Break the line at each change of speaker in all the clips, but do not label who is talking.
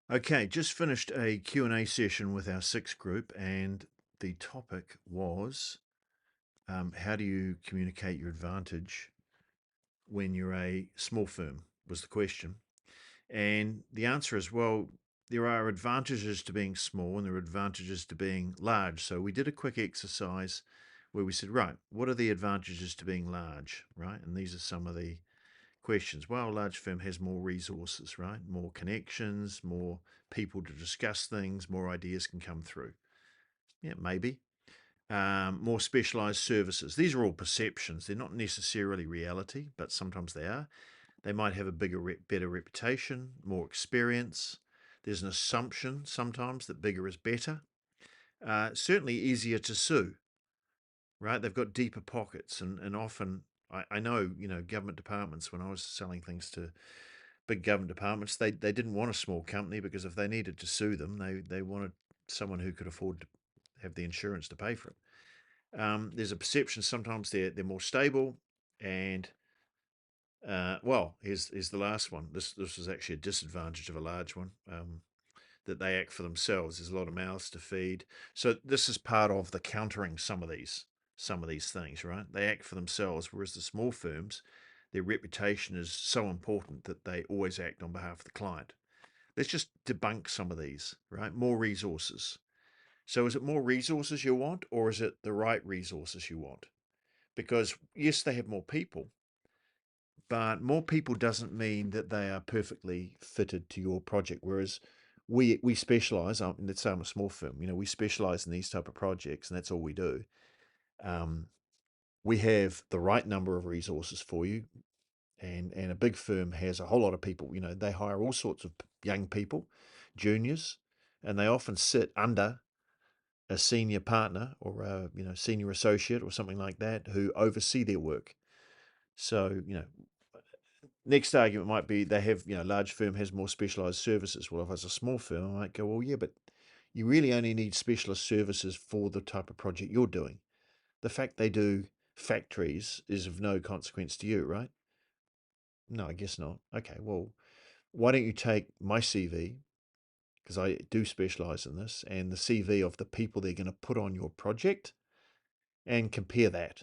Okay, just finished a Q&A session with our sixth group, and the topic was how do you communicate your advantage when you're a small firm, was the question. And the answer is, well, there are advantages to being small and there are advantages to being large. So we did a quick exercise where we said, right, what are the advantages to being large, right? And these are some of the questions. Well, a large firm has more resources, right? More connections, more people to discuss things, more ideas can come through. Yeah, maybe. More specialized services. These are all perceptions. They're not necessarily reality, but sometimes they are. They might have a better reputation, more experience. There's an assumption sometimes that bigger is better. Certainly easier to sue, right? They've got deeper pockets, and often I know, government departments, when I was selling things to big government departments, they didn't want a small company because if they needed to sue them, they wanted someone who could afford to have the insurance to pay for it. There's a perception sometimes they're more stable, and well, here's the last one. This is actually a disadvantage of a large one. That they act for themselves. There's a lot of mouths to feed. So this is part of the countering some of these things, right? They act for themselves, whereas the small firms, their reputation is so important that they always act on behalf of the client. Let's just debunk some of these, right? More resources. So is it more resources you want, or is it the right resources you want? Because yes, they have more people, but more people doesn't mean that they are perfectly fitted to your project. Whereas we specialize. Let's say I'm a small firm. We specialize in these type of projects, and that's all we do. Um, we have the right number of resources for you, and a big firm has a whole lot of people. They hire all sorts of young people, juniors, and they often sit under a senior partner or a senior associate or something like that who oversee their work. So next argument might be they have, large firm has more specialized services. Well, if it's a small firm, I might go, well, yeah, but you really only need specialist services for the type of project you're doing. The fact they do factories is of no consequence to you, right? No, I guess not. Okay, well, why don't you take my CV, because I do specialize in this, and the CV of the people they're going to put on your project and compare that,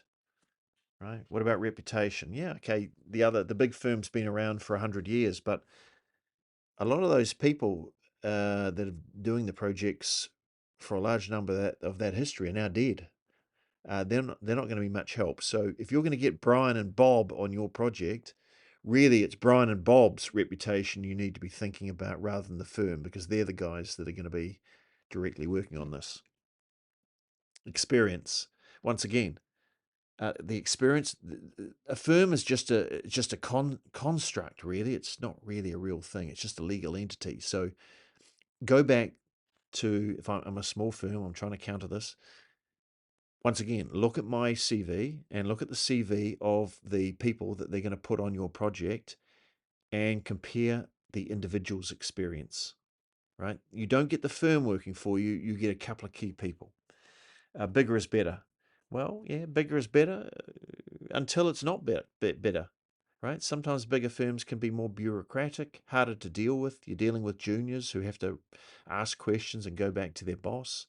right? What about reputation? Yeah, okay, the big firm's been around for 100 years, but a lot of those people that are doing the projects for a large number of that history are now dead. They're not going to be much help. So if you're going to get Brian and Bob on your project, really it's Brian and Bob's reputation you need to be thinking about rather than the firm, because they're the guys that are going to be directly working on this. Experience. Once again, the experience. A firm is just a construct. Really, it's not really a real thing. It's just a legal entity. So go back to, if I'm a small firm, I'm trying to counter this. Once again, look at my CV and look at the CV of the people that they're going to put on your project and compare the individual's experience, right? You don't get the firm working for you, you get a couple of key people. Bigger is better. Well, yeah, bigger is better until it's not better, right? Sometimes bigger firms can be more bureaucratic, harder to deal with. You're dealing with juniors who have to ask questions and go back to their boss.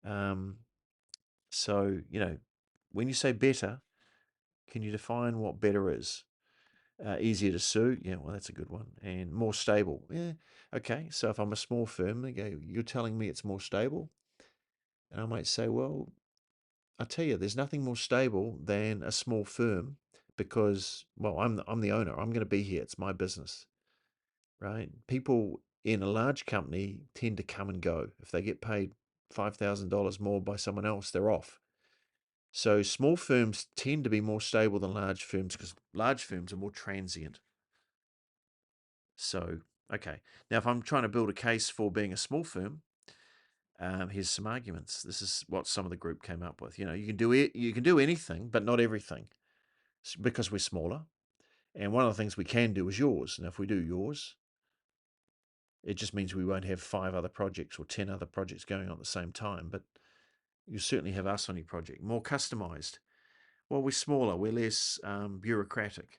Um, so, when you say better, can you define what better is? Easier to sue? Yeah, well, that's a good one. And more stable? Yeah, okay. So if I'm a small firm, they go, you're telling me it's more stable? And I might say, well, I tell you, there's nothing more stable than a small firm because, well, I'm the owner. I'm going to be here. It's my business, right? People in a large company tend to come and go. If they get paid $5,000 more by someone else, they're off. So small firms tend to be more stable than large firms because large firms are more transient. So, okay. Now, if I'm trying to build a case for being a small firm, here's some arguments. This is what some of the group came up with. You can do it. You can do anything, but not everything, because we're smaller. And one of the things we can do is yours. And if we do yours, it just means we won't have 5 other projects or 10 other projects going on at the same time. But you certainly have us on your project. More customized. Well, we're smaller. We're less bureaucratic.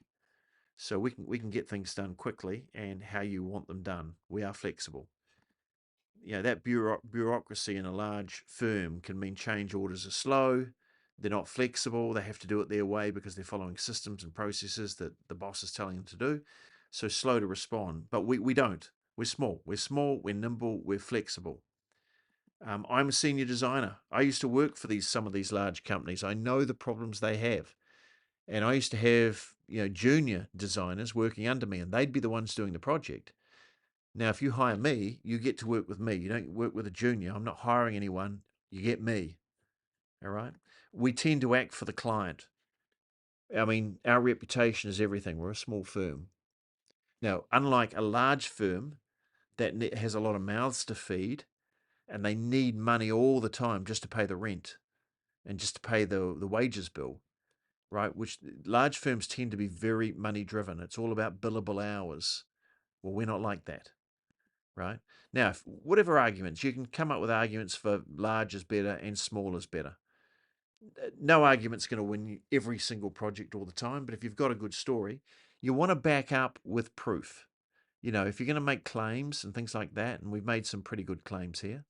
So we can get things done quickly and how you want them done. We are flexible. that bureaucracy in a large firm can mean change orders are slow, they're not flexible, they have to do it their way because they're following systems and processes that the boss is telling them to do. So slow to respond. But we don't. We're small. We're nimble, we're flexible. I'm a senior designer. I used to work for some of these large companies. I know the problems they have. And I used to have, junior designers working under me, and they'd be the ones doing the project. Now, if you hire me, you get to work with me. You don't work with a junior. I'm not hiring anyone. You get me. All right. We tend to act for the client. I mean, our reputation is everything. We're a small firm. Now, unlike a large firm that has a lot of mouths to feed and they need money all the time just to pay the rent and just to pay the wages bill, right? Which large firms tend to be very money driven. It's all about billable hours. Well, we're not like that, right? Now, whatever arguments, you can come up with arguments for large is better and small is better. No argument's going to win every single project all the time, but if you've got a good story, you want to back up with proof. If you're going to make claims and things like that, and we've made some pretty good claims here,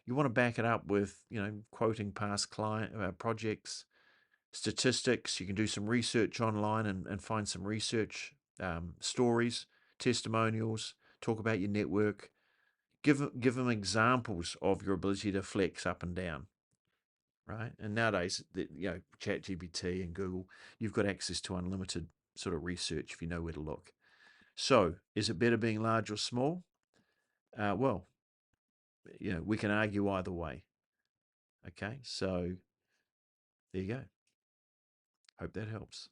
you want to back it up with, quoting past client projects, statistics. You can do some research online and find some research stories, testimonials, talk about your network. Give them examples of your ability to flex up and down, right? And nowadays, ChatGPT and Google, you've got access to unlimited sort of research if you know where to look. So, is it better being large or small? Well, we can argue either way. Okay, so there you go. Hope that helps.